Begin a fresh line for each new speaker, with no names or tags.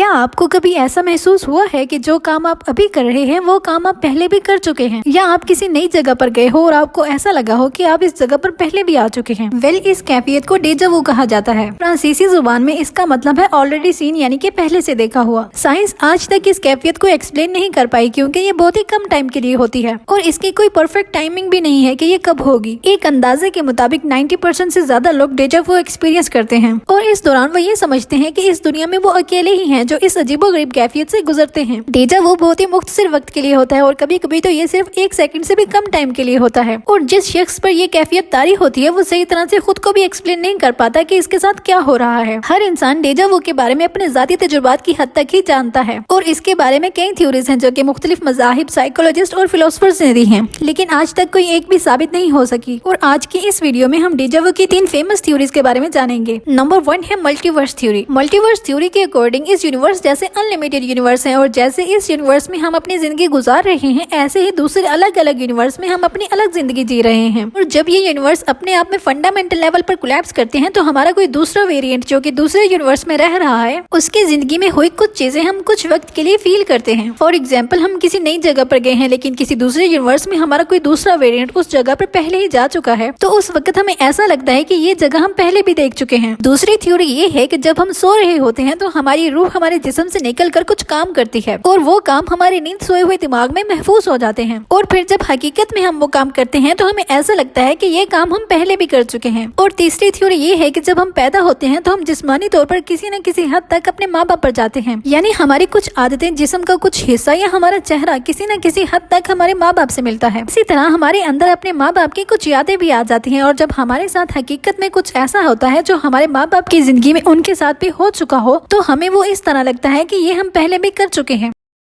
क्या आपको कभी ऐसा महसूस हुआ है कि जो काम आप अभी कर रहे हैं वो काम आप पहले भी कर चुके हैं, या आप किसी नई जगह पर गए हो और आपको ऐसा लगा हो कि आप इस जगह पर पहले भी आ चुके हैं। इस कैफियत को डेजा वू कहा जाता है। फ्रांसीसी जुबान में इसका मतलब है ऑलरेडी सीन, यानी कि पहले से देखा हुआ। साइंस आज तक इस कैफियत को एक्सप्लेन नहीं कर पाई क्योंकि ये बहुत ही कम टाइम के लिए होती है और इसकी कोई परफेक्ट टाइमिंग भी नहीं है कि ये कब होगी। एक अंदाजे के मुताबिक 90% से ज्यादा लोग डेजा वू एक्सपीरियंस करते हैं और इस दौरान वो ये समझते हैं कि इस दुनिया में वो अकेले ही हैं जो इस अजीबोगरीब कैफियत से गुजरते हैं। डेजा वू बहुत ही मुख्तसर वक्त के लिए होता है और कभी कभी तो ये सिर्फ 1 सेकंड से भी कम टाइम के लिए होता है। और जिस शख्स पर ये कैफियत तारी होती है वो सही तरह से खुद को भी एक्सप्लेन नहीं कर पाता कि इसके साथ क्या हो रहा है। हर इंसान डेजा वू के बारे में अपने जाती तजुर्बात की हद तक ही जानता है और इसके बारे में कई थ्योरीज हैं जो कि मुख्तलिफ मज़ाहिब, साइकोलॉजिस्ट और फिलोसफर्स ने दी हैं, लेकिन आज तक कोई एक भी साबित नहीं हो सकी। और आज की इस वीडियो में हम डेजा वू की 3 फेमस थ्योरीज के बारे में जानेंगे। नंबर 1 है मल्टीवर्स थ्योरी। मल्टीवर्स थ्योरी के अकॉर्डिंग इस यूनिवर्स जैसे अनलिमिटेड यूनिवर्स है और जैसे इस यूनिवर्स में हम अपनी जिंदगी गुजार रहे हैं ऐसे ही दूसरे अलग अलग यूनिवर्स में हम अपनी अलग जिंदगी जी रहे हैं। और जब ये यूनिवर्स अपने आप में फंडामेंटल लेवल पर कोलैप्स करते हैं तो हमारा कोई दूसरा वेरिएंट जो कि दूसरे यूनिवर्स में रह रहा है उसकी जिंदगी में हुई कुछ चीजें हम कुछ वक्त के लिए फील करते हैं। फॉर एग्जाम्पल, हम किसी नई जगह पर गए हैं लेकिन किसी दूसरे यूनिवर्स में हमारा कोई दूसरा वेरिएंट उस जगह पर पहले ही जा चुका है, तो उस वक्त हमें ऐसा लगता है कि ये जगह हम पहले भी देख चुके हैं। दूसरी थ्योरी ये है कि जब हम सो रहे होते हैं तो हमारी रूह हमारे जिस्म से निकल कर कुछ काम करती है और वो काम हमारे नींद सोए हुए दिमाग में महफूज हो जाते हैं और फिर जब हकीकत में हम वो काम करते हैं तो हमें ऐसा लगता है कि ये काम हम पहले भी कर चुके हैं। और तीसरी थ्योरी ये है कि जब हम पैदा होते हैं तो हम जिस्मानी तौर पर किसी न किसी हद तक अपने माँ बाप पर जाते हैं, यानी हमारी कुछ आदतें, जिस्म का कुछ हिस्सा या हमारा चेहरा किसी न किसी हद तक हमारे माँ बाप से मिलता है। इसी तरह हमारे अंदर अपने माँ बाप की कुछ यादें भी आ जाती हैं और जब हमारे साथ हकीकत में कुछ ऐसा होता है जो हमारे माँ बाप की जिंदगी में उनके साथ भी हो चुका हो तो हमें वो इस तरह लगता है कि ये हम पहले भी कर चुके हैं।